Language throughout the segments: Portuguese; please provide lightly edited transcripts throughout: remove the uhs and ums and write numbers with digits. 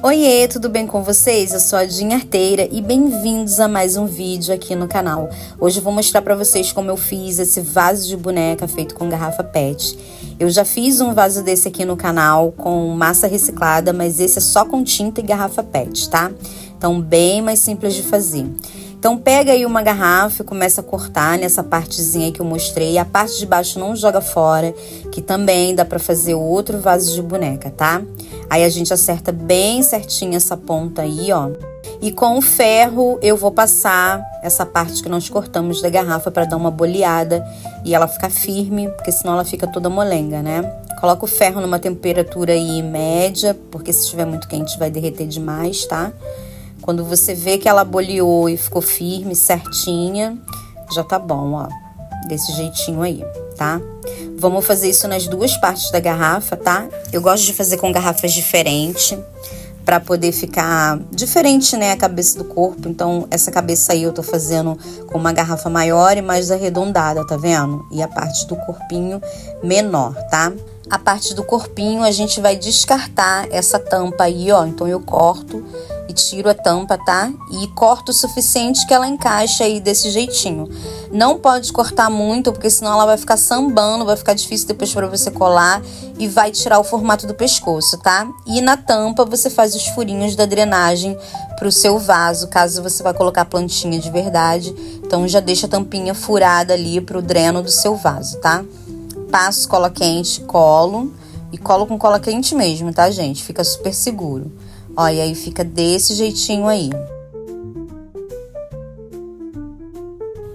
Oiê, tudo bem com vocês? Eu sou a Dinha Arteira e bem-vindos a mais um vídeo aqui no canal. Hoje eu vou mostrar pra vocês como eu fiz esse vaso de boneca feito com garrafa PET. Eu já fiz um vaso desse aqui no canal com massa reciclada, mas esse é só com tinta e garrafa PET, tá? Então bem mais simples de fazer. Então pega aí uma garrafa e começa a cortar nessa partezinha aí que eu mostrei. A parte de baixo não joga fora, que também dá pra fazer outro vaso de boneca, tá? Aí a gente acerta bem certinho essa ponta aí, ó. E com o ferro eu vou passar essa parte que nós cortamos da garrafa pra dar uma boleada e ela ficar firme, porque senão ela fica toda molenga, né? Coloca o ferro numa temperatura aí média, porque se estiver muito quente vai derreter demais, tá? Quando você vê que ela boleou e ficou firme, certinha, já tá bom, ó. Desse jeitinho aí, tá? Vamos fazer isso nas duas partes da garrafa, tá? Eu gosto de fazer com garrafas diferentes, pra poder ficar diferente, né, a cabeça do corpo. Então, essa cabeça aí eu tô fazendo com uma garrafa maior e mais arredondada, tá vendo? E a parte do corpinho menor, tá? A parte do corpinho a gente vai descartar essa tampa aí, ó. Então, eu corto e tiro a tampa, tá? E corto o suficiente que ela encaixe aí desse jeitinho. Não pode cortar muito, porque senão ela vai ficar sambando, vai ficar difícil depois para você colar e vai tirar o formato do pescoço, tá? E na tampa você faz os furinhos da drenagem pro seu vaso, caso você vá colocar plantinha de verdade. Então já deixa a tampinha furada ali pro dreno do seu vaso, tá? Passo cola quente, colo e colo com cola quente mesmo, tá, gente? Fica super seguro. Ó, e aí fica desse jeitinho aí.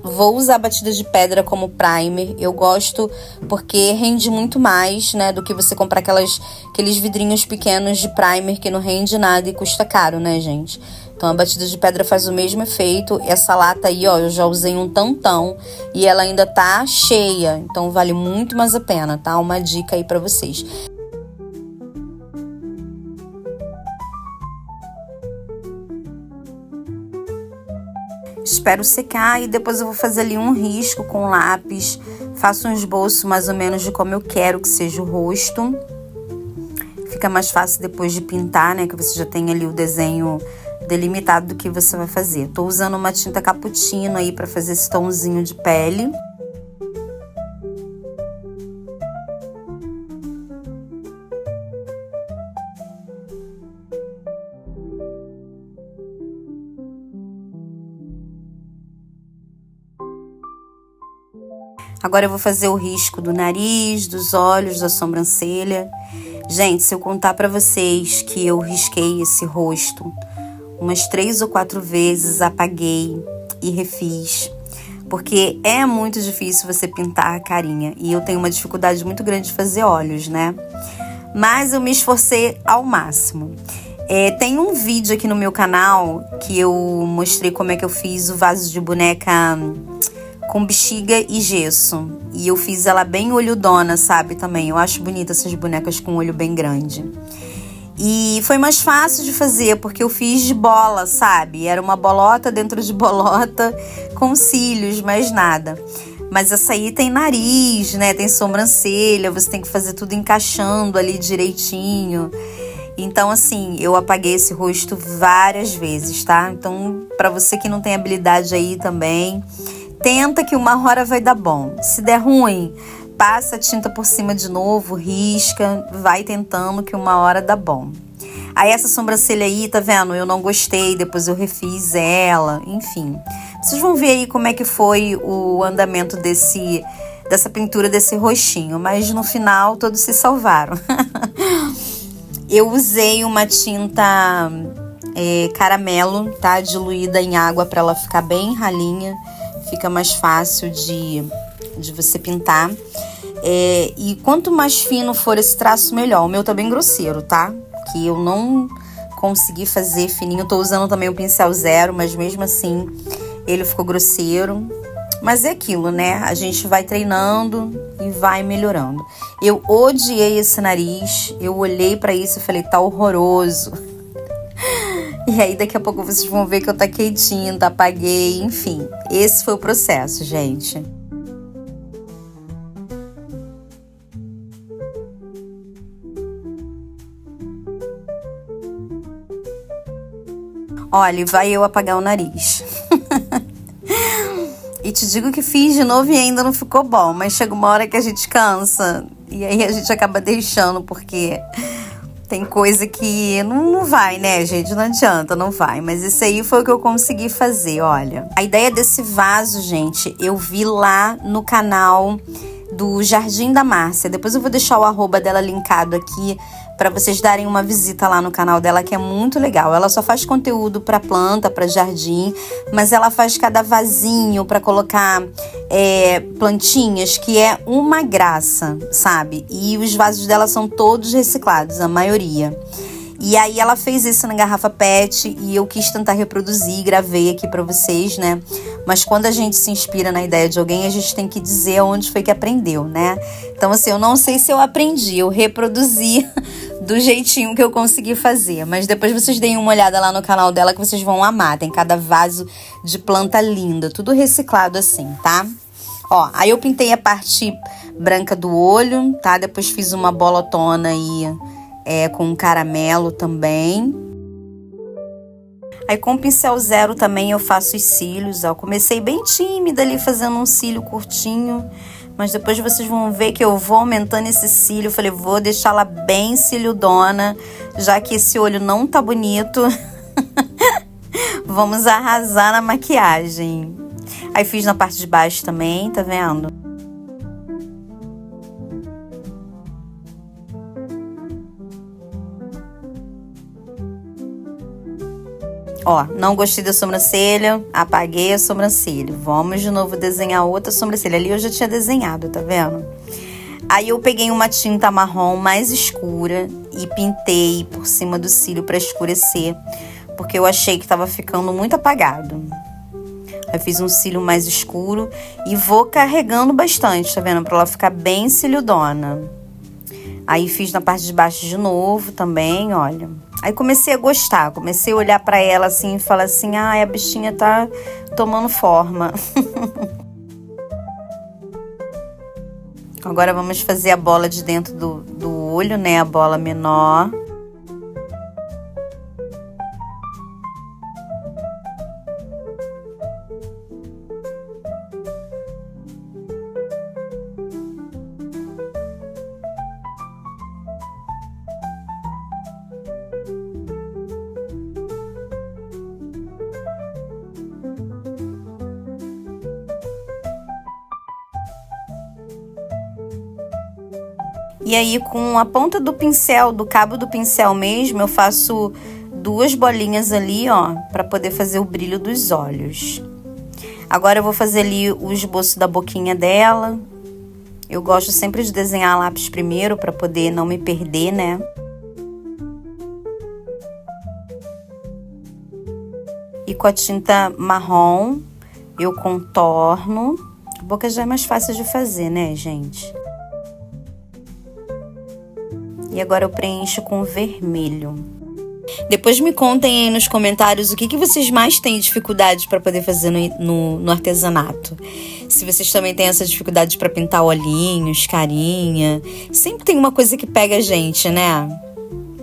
Vou usar batida de pedra como primer. Eu gosto porque rende muito mais, né, do que você comprar aqueles vidrinhos pequenos de primer que não rende nada e custa caro, né, gente? Então a batida de pedra faz o mesmo efeito. Essa lata aí, ó, eu já usei um tantão e ela ainda tá cheia. Então vale muito mais a pena, tá? Uma dica aí pra vocês. Espero secar e depois eu vou fazer ali um risco com lápis. Faço um esboço mais ou menos de como eu quero que seja o rosto. Fica mais fácil depois de pintar, né? Que você já tem ali o desenho delimitado do que você vai fazer. Tô usando uma tinta cappuccino aí pra fazer esse tomzinho de pele. Agora eu vou fazer o risco do nariz, dos olhos, da sobrancelha. Gente, se eu contar pra vocês que eu risquei esse rosto umas 3 ou 4 vezes, apaguei e refiz. Porque é muito difícil você pintar a carinha. E eu tenho uma dificuldade muito grande de fazer olhos, né? Mas eu me esforcei ao máximo. Tem um vídeo aqui no meu canal que eu mostrei como é que eu fiz o vaso de boneca com bexiga e gesso. E eu fiz ela bem olhudona, sabe, também. Eu acho bonita essas bonecas com olho bem grande. E foi mais fácil de fazer, porque eu fiz de bola, sabe? Era uma bolota dentro de bolota com cílios, mais nada. Mas essa aí tem nariz, né? Tem sobrancelha, você tem que fazer tudo encaixando ali direitinho. Então, assim, eu apaguei esse rosto várias vezes, tá? Então, pra você que não tem habilidade aí também, tenta que uma hora vai dar bom. Se der ruim, passa a tinta por cima de novo, risca, vai tentando que uma hora dá bom. Aí essa sobrancelha aí, tá vendo? Eu não gostei, depois eu refiz ela, enfim. Vocês vão ver aí como é que foi o andamento dessa pintura desse rostinho, mas no final todos se salvaram. Eu usei uma tinta caramelo, tá? Diluída em água pra ela ficar bem ralinha. Fica mais fácil de você pintar. E quanto mais fino for esse traço, melhor. O meu tá bem grosseiro, tá? Que eu não consegui fazer fininho. Eu tô usando também o pincel zero, mas mesmo assim ele ficou grosseiro. Mas é aquilo, né? A gente vai treinando e vai melhorando. Eu odiei esse nariz. Eu olhei pra isso e falei, tá horroroso. E aí daqui a pouco vocês vão ver que eu taquei tinta, apaguei, enfim. Esse foi o processo, gente. Olha, vai eu apagar o nariz. E te digo que fiz de novo e ainda não ficou bom. Mas chega uma hora que a gente cansa. E aí a gente acaba deixando, porque tem coisa que não vai, né, gente? Não adianta, não vai. Mas isso aí foi o que eu consegui fazer, olha. A ideia desse vaso, gente, eu vi lá no canal do Jardim da Márcia. Depois eu vou deixar o arroba dela linkado aqui para vocês darem uma visita lá no canal dela, que é muito legal. Ela só faz conteúdo para planta, para jardim, mas ela faz cada vasinho para colocar plantinhas, que é uma graça, sabe? E os vasos dela são todos reciclados, a maioria. E aí ela fez isso na garrafa PET e eu quis tentar reproduzir, gravei aqui pra vocês, né? Mas quando a gente se inspira na ideia de alguém, a gente tem que dizer onde foi que aprendeu, né? Então, assim, eu não sei se eu aprendi, eu reproduzi do jeitinho que eu consegui fazer. Mas depois vocês deem uma olhada lá no canal dela que vocês vão amar. Tem cada vaso de planta linda, tudo reciclado assim, tá? Ó, aí eu pintei a parte branca do olho, tá? Depois fiz uma bolotona aí com caramelo também. Aí com o pincel zero também eu faço os cílios, ó. Comecei bem tímida ali fazendo um cílio curtinho, mas depois vocês vão ver que eu vou aumentando esse cílio. Eu falei, vou deixá-la bem ciliudona, já que esse olho não tá bonito. Vamos arrasar na maquiagem. Aí fiz na parte de baixo também, tá vendo? Ó, não gostei da sobrancelha, apaguei a sobrancelha. Vamos de novo desenhar outra sobrancelha. Ali eu já tinha desenhado, tá vendo? Aí eu peguei uma tinta marrom mais escura e pintei por cima do cílio pra escurecer, porque eu achei que tava ficando muito apagado. Aí fiz um cílio mais escuro e vou carregando bastante, tá vendo? Pra ela ficar bem ciliudona. Aí fiz na parte de baixo de novo também, olha. Aí comecei a gostar, comecei a olhar pra ela assim e falar assim, a bichinha tá tomando forma. Agora vamos fazer a bola de dentro do olho, né? A bola menor. E aí, com a ponta do pincel, do cabo do pincel mesmo, eu faço duas bolinhas ali, ó, pra poder fazer o brilho dos olhos. Agora eu vou fazer ali o esboço da boquinha dela. Eu gosto sempre de desenhar a lápis primeiro, pra poder não me perder, né? E com a tinta marrom, eu contorno. A boca já é mais fácil de fazer, né, gente? E agora eu preencho com vermelho. Depois me contem aí nos comentários o que vocês mais têm dificuldade para poder fazer no artesanato. Se vocês também têm essa dificuldade para pintar olhinhos, carinha. Sempre tem uma coisa que pega a gente, né?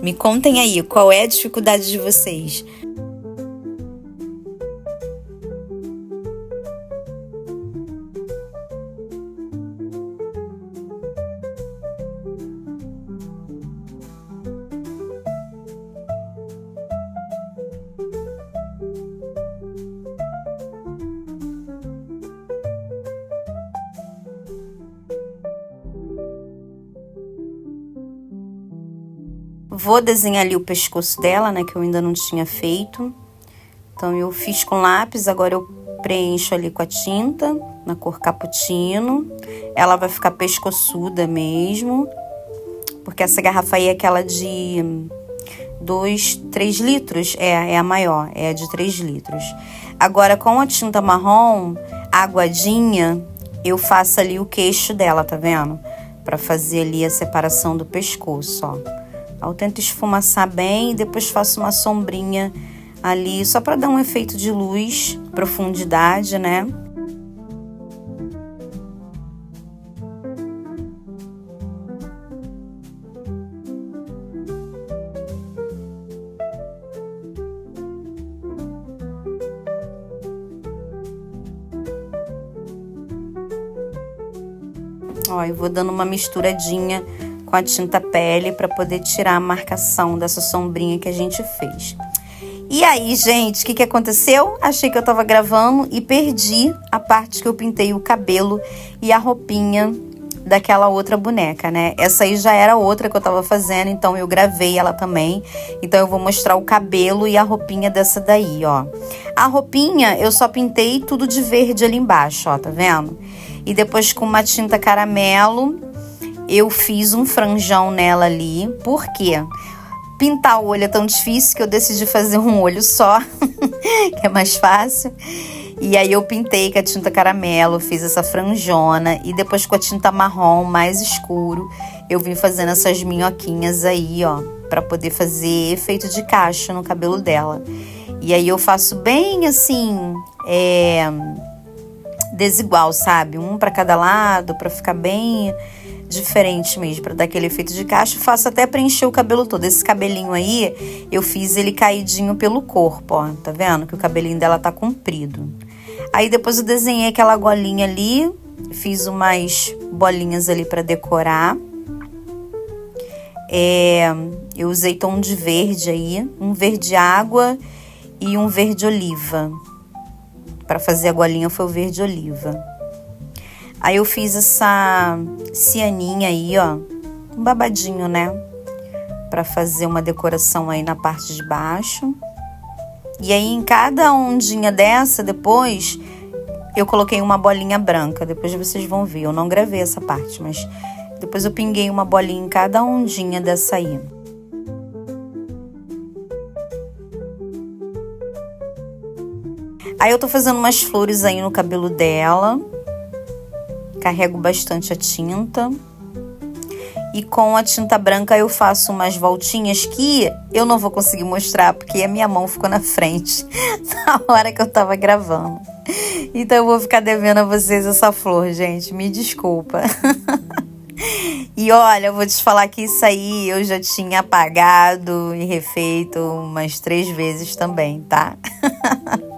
Me contem aí, qual é a dificuldade de vocês? Vou desenhar ali o pescoço dela, né, que eu ainda não tinha feito. Então, eu fiz com lápis, agora eu preencho ali com a tinta, na cor cappuccino. Ela vai ficar pescoçuda mesmo, porque essa garrafa aí é aquela de 3 litros, é a maior, é a de 3 litros. Agora, com a tinta marrom, aguadinha, eu faço ali o queixo dela, tá vendo? Pra fazer ali a separação do pescoço, ó. Eu tento esfumaçar bem e depois faço uma sombrinha ali, só para dar um efeito de luz, profundidade, né? Ó, eu vou dando uma misturadinha com a tinta pele para poder tirar a marcação dessa sombrinha que a gente fez. E aí, gente, o que aconteceu? Achei que eu tava gravando e perdi a parte que eu pintei o cabelo e a roupinha daquela outra boneca, né? Essa aí já era outra que eu tava fazendo, então eu gravei ela também. Então eu vou mostrar o cabelo e a roupinha dessa daí, ó. A roupinha eu só pintei tudo de verde ali embaixo, ó, tá vendo? E depois com uma tinta caramelo eu fiz um franjão nela ali. Por quê? Pintar o olho é tão difícil que eu decidi fazer um olho só, que é mais fácil. E aí eu pintei com a tinta caramelo, fiz essa franjona. E depois com a tinta marrom mais escuro, eu vim fazendo essas minhoquinhas aí, ó, pra poder fazer efeito de cacho no cabelo dela. E aí eu faço bem assim, desigual, sabe? Um pra cada lado, pra ficar bem diferente mesmo, pra dar aquele efeito de cacho. Faço até preencher o cabelo todo. Esse cabelinho aí, eu fiz ele caidinho pelo corpo, ó. Tá vendo? Que o cabelinho dela tá comprido. Aí depois eu desenhei aquela golinha ali, fiz umas bolinhas ali pra decorar. Eu usei tom de verde aí, um verde água e um verde oliva. Pra fazer a golinha foi o verde oliva. Aí eu fiz essa cianinha aí, ó, um babadinho, né? Pra fazer uma decoração aí na parte de baixo. E aí em cada ondinha dessa, depois, eu coloquei uma bolinha branca. Depois vocês vão ver, eu não gravei essa parte, mas depois eu pinguei uma bolinha em cada ondinha dessa aí. Aí eu tô fazendo umas flores aí no cabelo dela. Carrego bastante a tinta. E com a tinta branca eu faço umas voltinhas que eu não vou conseguir mostrar, porque a minha mão ficou na frente na hora que eu tava gravando. Então eu vou ficar devendo a vocês essa flor, gente. Me desculpa. E olha, eu vou te falar que isso aí eu já tinha apagado e refeito umas 3 vezes também, tá?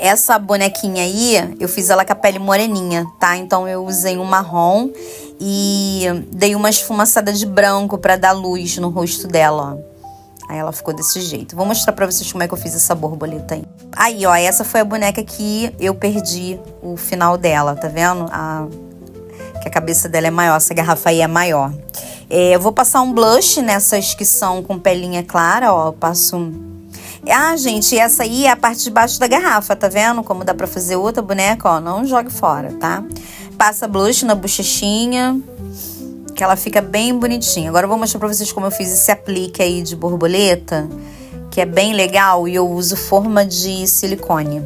Essa bonequinha aí, eu fiz ela com a pele moreninha, tá? Então eu usei um marrom e dei uma esfumaçada de branco pra dar luz no rosto dela, ó. Aí ela ficou desse jeito. Vou mostrar pra vocês como é que eu fiz essa borboleta aí. Aí, ó, essa foi a boneca que eu perdi o final dela, tá vendo? Que a cabeça dela é maior, essa garrafa aí é maior. Eu vou passar um blush nessas que são com pelinha clara, ó. Eu passo... gente, essa aí é a parte de baixo da garrafa, tá vendo? Como dá pra fazer outra boneca, ó. Não jogue fora, tá? Passa blush na bochechinha, que ela fica bem bonitinha. Agora eu vou mostrar pra vocês como eu fiz esse aplique aí de borboleta, que é bem legal, e eu uso forma de silicone.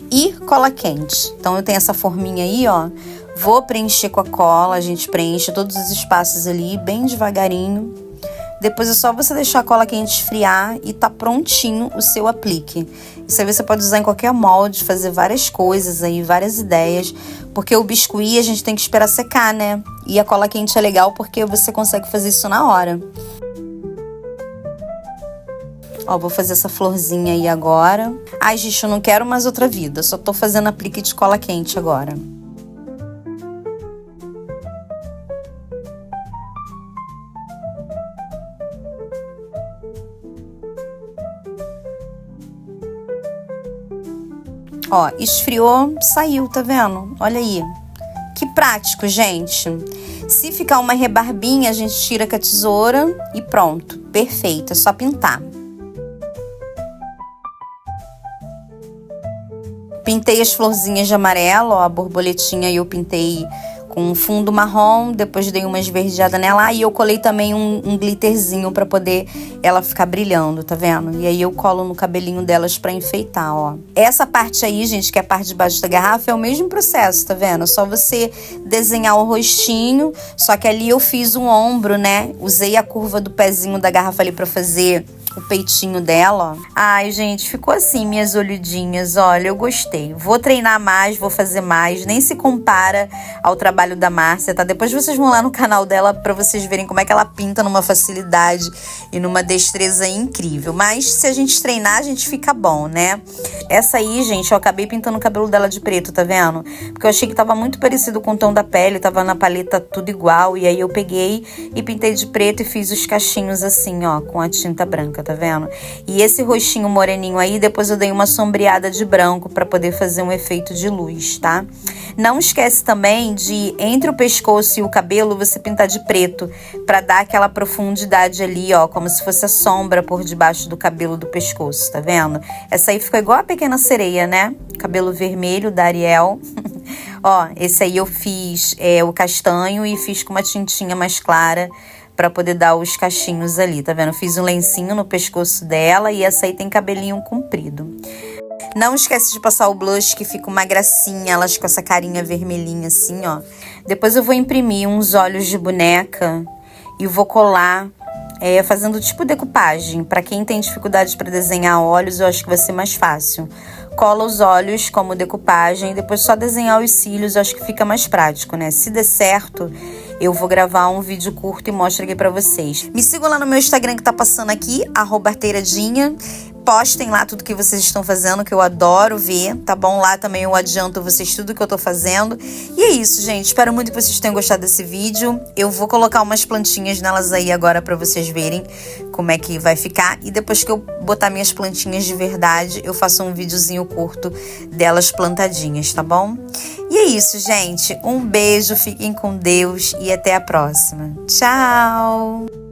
E cola quente. Então eu tenho essa forminha aí, ó. Vou preencher com a cola, a gente preenche todos os espaços ali, bem devagarinho. Depois é só você deixar a cola quente esfriar e tá prontinho o seu aplique. Isso aí você pode usar em qualquer molde, fazer várias coisas aí, várias ideias. Porque o biscuit a gente tem que esperar secar, né? E a cola quente é legal porque você consegue fazer isso na hora. Ó, vou fazer essa florzinha aí agora. Ai, gente, eu não quero mais outra vida, só tô fazendo aplique de cola quente agora. Ó, esfriou, saiu, tá vendo? Olha aí. Que prático, gente. Se ficar uma rebarbinha, a gente tira com a tesoura e pronto. Perfeito, é só pintar. Pintei as florzinhas de amarelo, ó, a borboletinha eu pintei com um fundo marrom, depois dei uma esverdeada nela e eu colei também um glitterzinho pra poder ela ficar brilhando, tá vendo? E aí eu colo no cabelinho delas pra enfeitar, ó. Essa parte aí, gente, que é a parte de baixo da garrafa, é o mesmo processo, tá vendo? É só você desenhar o rostinho, só que ali eu fiz um ombro, né? Usei a curva do pezinho da garrafa ali pra fazer o peitinho dela, ó. Ai, gente, ficou assim minhas olhudinhas, olha, eu gostei. Vou treinar mais, vou fazer mais, nem se compara ao trabalho da Márcia, tá? Depois vocês vão lá no canal dela pra vocês verem como é que ela pinta numa facilidade e numa destreza incrível. Mas se a gente treinar, a gente fica bom, né? Essa aí, gente, eu acabei pintando o cabelo dela de preto, tá vendo? Porque eu achei que tava muito parecido com o tom da pele, tava na paleta tudo igual, e aí eu peguei e pintei de preto e fiz os cachinhos assim, ó, com a tinta branca, tá vendo? E esse rostinho moreninho aí, depois eu dei uma sombreada de branco pra poder fazer um efeito de luz, tá? Não esquece também de, entre o pescoço e o cabelo, você pintar de preto, pra dar aquela profundidade ali, ó, como se fosse a sombra por debaixo do cabelo do pescoço, tá vendo? Essa aí ficou igual a Pequena Sereia, né? Cabelo vermelho da Ariel. Ó, esse aí eu fiz o castanho e fiz com uma tintinha mais clara pra poder dar os cachinhos ali, tá vendo? Fiz um lencinho no pescoço dela e essa aí tem cabelinho comprido. Não esquece de passar o blush, que fica uma gracinha, elas com essa carinha vermelhinha assim, ó. Depois eu vou imprimir uns olhos de boneca e vou colar, fazendo tipo decupagem. Pra quem tem dificuldade pra desenhar olhos, eu acho que vai ser mais fácil. Cola os olhos como decupagem, depois só desenhar os cílios, eu acho que fica mais prático, né? Se der certo, eu vou gravar um vídeo curto e mostro aqui pra vocês. Me sigam lá no meu Instagram que tá passando aqui, @arteiradinha. Postem lá tudo que vocês estão fazendo, que eu adoro ver, tá bom? Lá também eu adianto vocês tudo que eu tô fazendo. E é isso, gente. Espero muito que vocês tenham gostado desse vídeo. Eu vou colocar umas plantinhas nelas aí agora pra vocês verem como é que vai ficar. E depois que eu botar minhas plantinhas de verdade, eu faço um videozinho curto delas plantadinhas, tá bom? E é isso, gente. Um beijo, fiquem com Deus e até a próxima. Tchau!